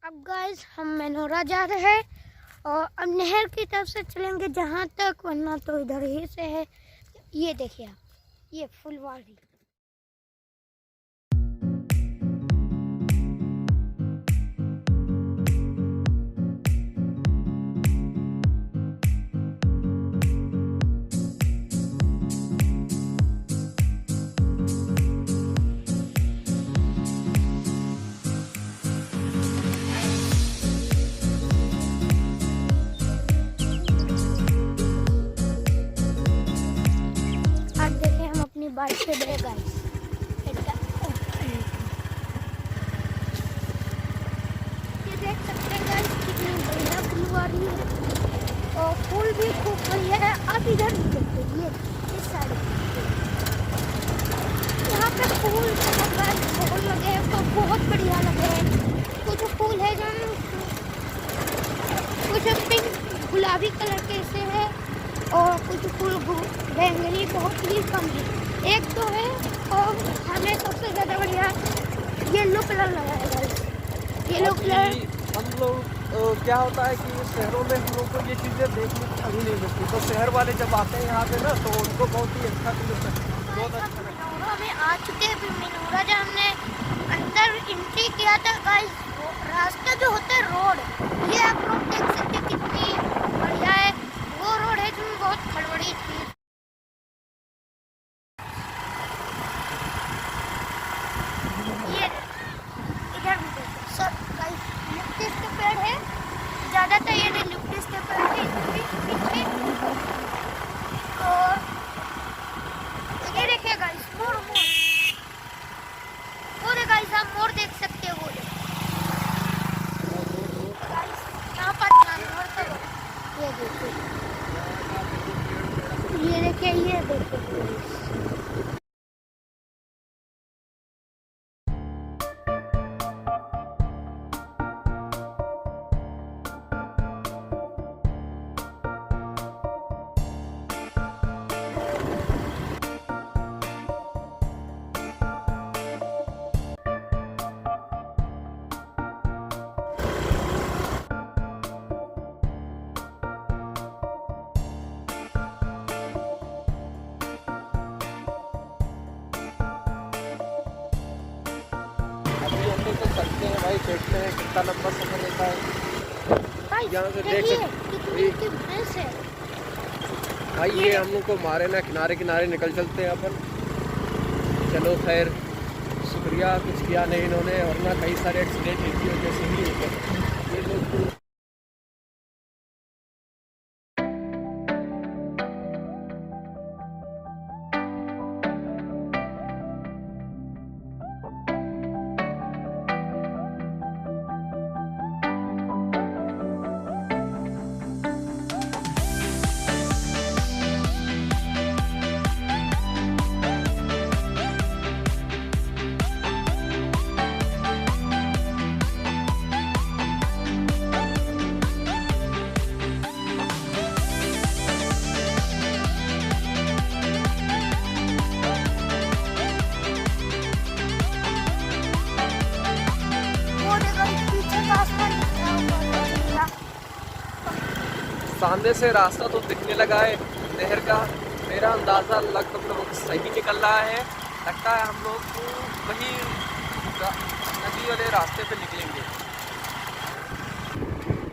अब गाइस हम मेनोरा जा रहे हैं और अब नहर की तरफ से चलेंगे जहाँ तक, वरना तो इधर ही से है। ये देखिए आप, ये फुलवारी। बाइक से गए गाइस, ये देख सकते हैं गाइस कितनी बढ़िया फुलवारी है और फूल भी खूब बढ़िया है। आप इधर भी देखते, ये इस साइड यहाँ पे फूल बहुत लगे हैं तो बहुत बढ़िया लगे हैं। कुछ फूल है जो कुछ पिंक गुलाबी कलर के से है और कुछ फूल बैंगनी बहुत ही कम है। एक तो है और हमें सबसे ज़्यादा बढ़िया येलो कलर लगा है गाइस। येलो कलर हम लोग क्या होता है कि शहरों में हम लोग को ये चीज़ें देखने को कभी नहीं मिलती, तो शहर वाले जब आते हैं यहाँ पे ना तो उनको बहुत ही अच्छा लगता है। बहुत अच्छा मेनोरा में आ चुके हैं। मेनोरा जब हमने अंदर एंट्री किया था गाइस, रास्ता जो होता है रोड, ये आप लोग देख सकते हैं कितनी बढ़िया है। वो रोड है जो बहुत खड़बड़ी थी। ज़्यादातर ये यूक्लिप्टस के पेड़ है पीछे। और ये देखिए गाइस मोर वो देखिए गाइस, आप मोर देख सकते हो। गाइस यहाँ पर जानवर तो ये देखिए। तो चलते हैं भाई, देखते हैं कितना लंबा सफर रहता है। यहाँ से देख सकते भाई, ये हम लोग को मारे ना, किनारे किनारे निकल चलते हैं अपन। चलो खैर, शुक्रिया, कुछ किया नहीं इन्होंने, और ना कई सारे एक्सीडेंट इनकी वजह से ही होते हैं। ये लोग सामने से रास्ता तो दिखने लगा है नहर का। मेरा अंदाज़ा लगभग सही निकल रहा है। लगता है हम लोग वही नदी वाले रास्ते पे निकलेंगे।